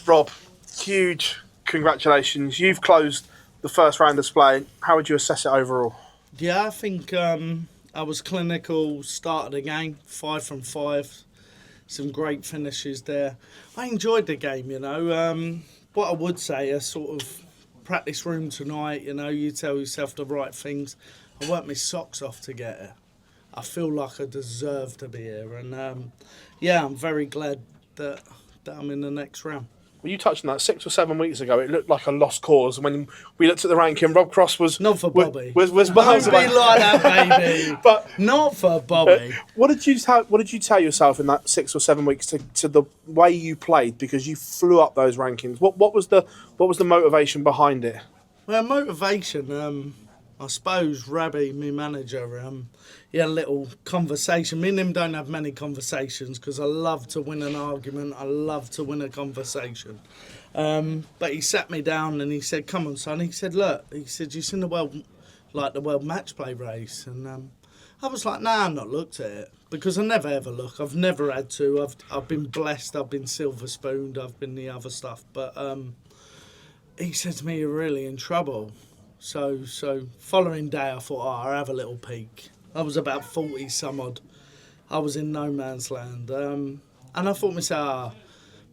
Rob, huge congratulations. You've closed the first round display. How would you assess it overall? Yeah, I think I was clinical, started the game, 5 from 5. Some great finishes there. I enjoyed the game, you know. What I would say, a sort of practice room tonight, you know, you tell yourself the right things. I worked my socks off to get here. I feel like I deserve to be here. And, yeah, I'm very glad that I'm in the next round. Well, you touched on that 6 or 7 weeks ago. It looked like a lost cause. When we looked at the ranking, Rob Cross was Not for Bobby. Was Don't miles be away. like that, baby. But not for Bobby. What did you tell yourself in that 6 or 7 weeks to the way you played, because you flew up those rankings? What was the motivation behind it? Well, motivation. I suppose Rabbi, my manager, he had a little conversation. Me and him don't have many conversations because I love to win an argument. I love to win a conversation. But he sat me down and he said, "Come on, son." He said, "Look," he said, "you seen the World Matchplay race?" And I was like, "Nah, I've not looked at it because I never ever look. I've never had to. I've been blessed. I've been silver spooned. I've been the other stuff." But he said to me, "You're really in trouble." So following day, I thought, I'll have a little peek. I was about 40 some odd. I was in no man's land. And I thought myself,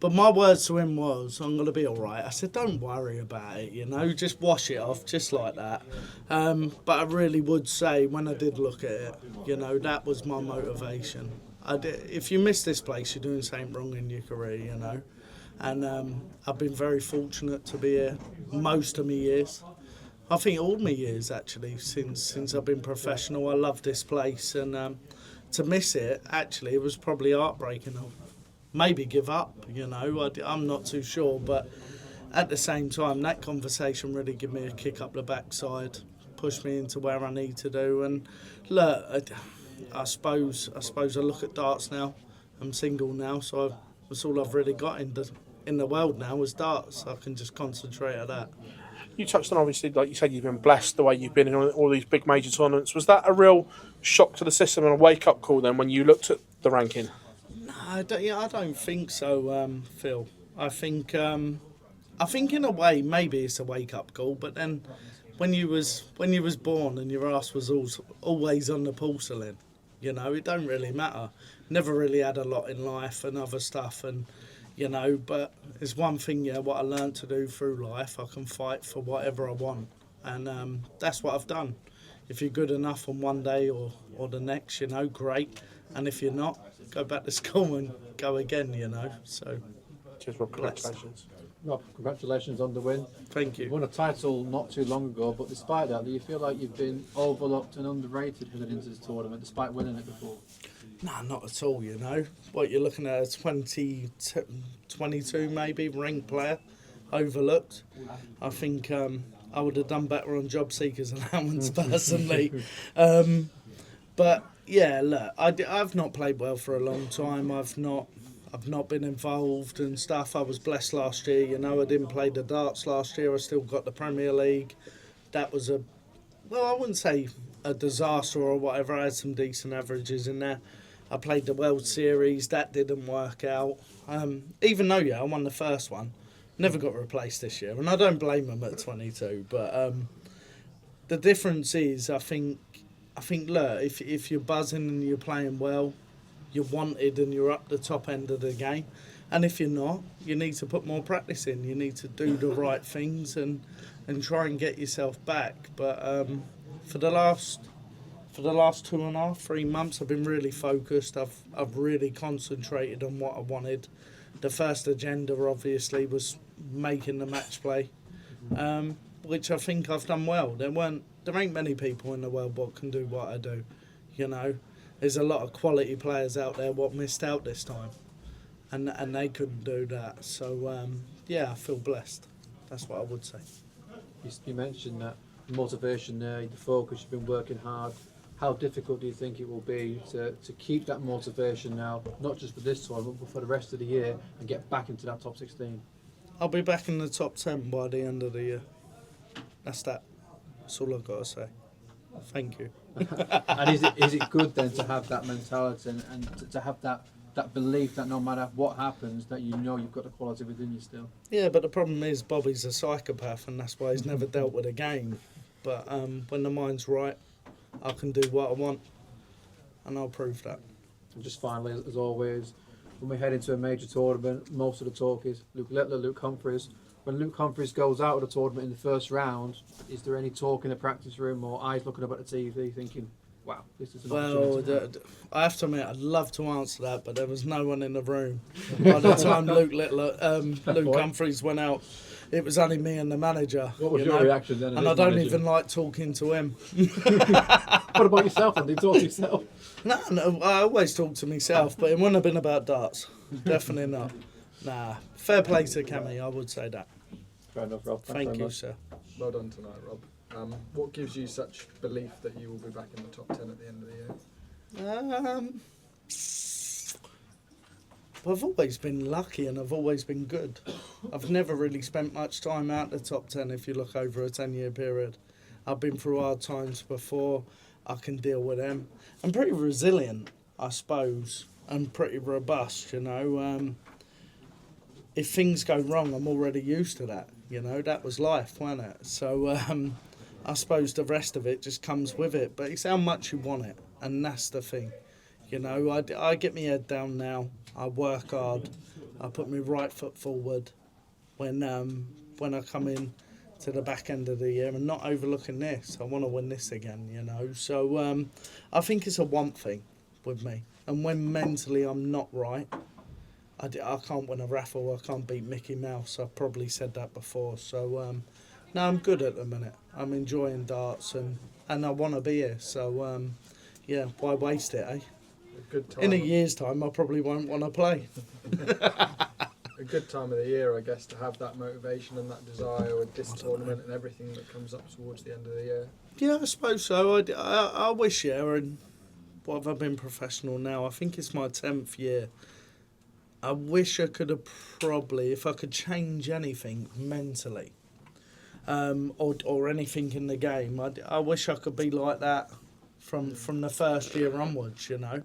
but my words to him was, "I'm going to be all right." I said, "Don't worry about it, you know, just wash it off, just like that." But I really would say, when I did look at it, you know, that was my motivation. If you miss this place, you're doing something wrong in your career, you know. And I've been very fortunate to be here most of my years. I think all my years, actually, since I've been professional. I love this place, and to miss it, actually, it was probably heartbreaking. I'll maybe give up, you know, I'm not too sure, but at the same time, that conversation really gave me a kick up the backside, pushed me into where I need to do, and look, I suppose I look at darts now. I'm single now, so that's all I've really got in the world now is darts. I can just concentrate on that. You touched on, obviously, like you said, you've been blessed the way you've been in all these big major tournaments. Was that a real shock to the system and a wake-up call then when you looked at the ranking? No, I don't think so, Phil. I think in a way maybe it's a wake-up call, but then when you was born and your ass was always on the porcelain, you know, it don't really matter. Never really had a lot in life and other stuff, and you know, but it's one thing, yeah, what I learned to do through life, I can fight for whatever I want. And that's what I've done. If you're good enough on one day or the next, you know, great. And if you're not, go back to school and go again, you know. So, cheers, Rob. Congratulations. Rob, congratulations on the win. Thank you. You won a title not too long ago, but despite that, do you feel like you've been overlooked and underrated heading into this tournament, despite winning it before? Nah, not at all, you know. What you're looking at, a 22 maybe, ranked player, overlooked. I think I would have done better on job seekers allowance personally. But yeah, look, I've not played well for a long time. I've not been involved and stuff. I was blessed last year, you know. I didn't play the darts last year. I still got the Premier League. That was I wouldn't say a disaster or whatever. I had some decent averages in there. I played the World Series. That didn't work out. Even though, I won the first one. Never got replaced this year. And I don't blame them at 22. But the difference is, I think, look, if you're buzzing and you're playing well, you're wanted and you're up the top end of the game. And if you're not, you need to put more practice in. You need to do the right things and try and get yourself back. But for the last 2.5, 3 months, I've been really focused. I've really concentrated on what I wanted. The first agenda, obviously, was making the match play, which I think I've done well. There ain't many people in the world what can do what I do, you know. There's a lot of quality players out there what missed out this time, and they couldn't do that. So, I feel blessed. That's what I would say. You mentioned that motivation there, the focus, you've been working hard. How difficult do you think it will be to keep that motivation now, not just for this tournament, but for the rest of the year, and get back into that top 16? I'll be back in the top 10 by the end of the year. That's all I've got to say. Thank you. And is it good then to have that mentality and to have that that belief that no matter what happens, that you know you've got the quality within you still. Yeah, but the problem is Bobby's a psychopath, and that's why he's never dealt with a game. But when the mind's right, I can do what I want, and I'll prove that. And just finally, as always, when we head into a major tournament, most of the talk is Luke Littler, Luke Humphries. When Luke Humphries goes out of the tournament in the first round, is there any talk in the practice room or eyes looking up at the TV thinking, wow, this is an opportunity? I have to admit, I'd love to answer that, but there was no one in the room. By the time Luke Humphries went out, it was only me and the manager. What was your reaction then? And I don't even like talking to him. What about yourself? And do you talk to yourself? No, I always talk to myself, but it wouldn't have been about darts. Definitely not. Nah, fair play to Cammy, I would say that. Fair enough, Rob. Thank you, sir. Well done tonight, Rob. What gives you such belief that you will be back in the top 10 at the end of the year? I've always been lucky and I've always been good. I've never really spent much time out the top 10 if you look over a 10-year period. I've been through hard times before. I can deal with them. I'm pretty resilient, I suppose, and pretty robust, you know. If things go wrong, I'm already used to that. You know, that was life, wasn't it? So I suppose the rest of it just comes with it. But it's how much you want it, and that's the thing. You know, I get my head down now. I work hard. I put my right foot forward when I come in to the back end of the year and not overlooking this. I want to win this again, you know. So I think it's a want thing with me. And when mentally I'm not right, I can't win a raffle, I can't beat Mickey Mouse. I've probably said that before. So, no, I'm good at the minute. I'm enjoying darts and I want to be here. So, yeah, why waste it, eh? A good time. In a year's time, I probably won't want to play. A good time of the year, I guess, to have that motivation and that desire with this tournament and everything that comes up towards the end of the year. Yeah, I suppose so. I wish, yeah, and what have I been professional now? I think it's my 10th year. I wish I could have probably, if I could change anything mentally, or anything in the game, I wish I could be like that from the first year onwards, you know.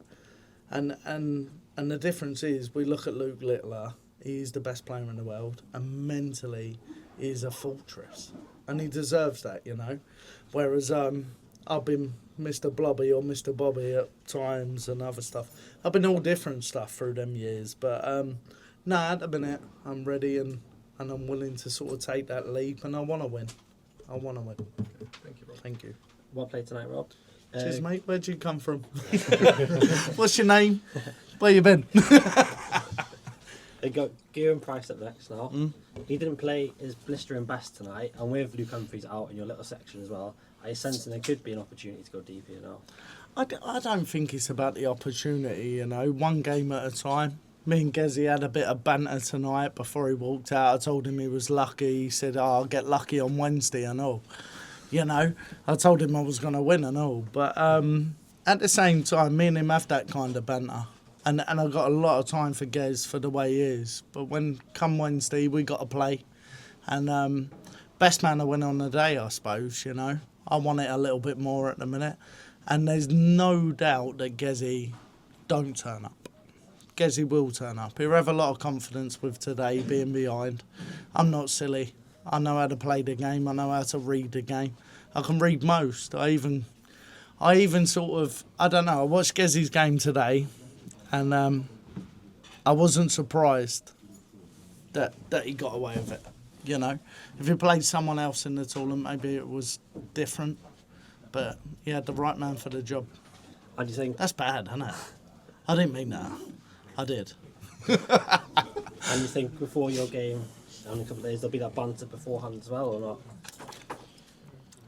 And the difference is, we look at Luke Littler, he's the best player in the world, and mentally he's a fortress, and he deserves that, you know. Whereas I've been Mr. Blobby or Mr. Bobby at times and other stuff. I've been all different stuff through them years, but at the minute I'm ready and I'm willing to sort of take that leap, and I want to win. Okay, thank you, Rob. Thank you. Well played tonight, Rob. Cheers, mate. Where'd you come from? What's your name? Where you been? They got Kieran Price up next now. He didn't play his blistering best tonight, and with Luke Humphries out in your little section as well, I sense there could be an opportunity to go deeper, you know. I don't think it's about the opportunity, you know. One game at a time. Me and Gezi had a bit of banter tonight before he walked out. I told him he was lucky. He said, I'll get lucky on Wednesday and all. You know, I told him I was going to win and all. But at the same time, me and him have that kind of banter. And I've got a lot of time for Gez for the way he is. But when come Wednesday, we got to play. And best man to win on the day, I suppose, you know. I want it a little bit more at the minute. And there's no doubt that Gezi don't turn up. Gezi will turn up. He'll have a lot of confidence with today being behind. I'm not silly. I know how to play the game. I know how to read the game. I can read most. I even sort of, I don't know, I watched Gezi's game today and I wasn't surprised that he got away with it. You know, if he played someone else in the tournament, maybe it was different. But he had the right man for the job. How do you think? That's bad, isn't it? I didn't mean that. I did. And you think before your game, in a couple of days, there'll be that banter beforehand as well, or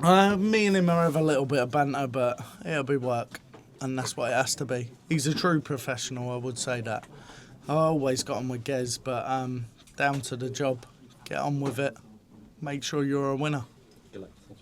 not? Me and him will have a little bit of banter, but it'll be work. And that's what it has to be. He's a true professional, I would say that. I always got on with Gez, but down to the job. Get on with it. Make sure you're a winner.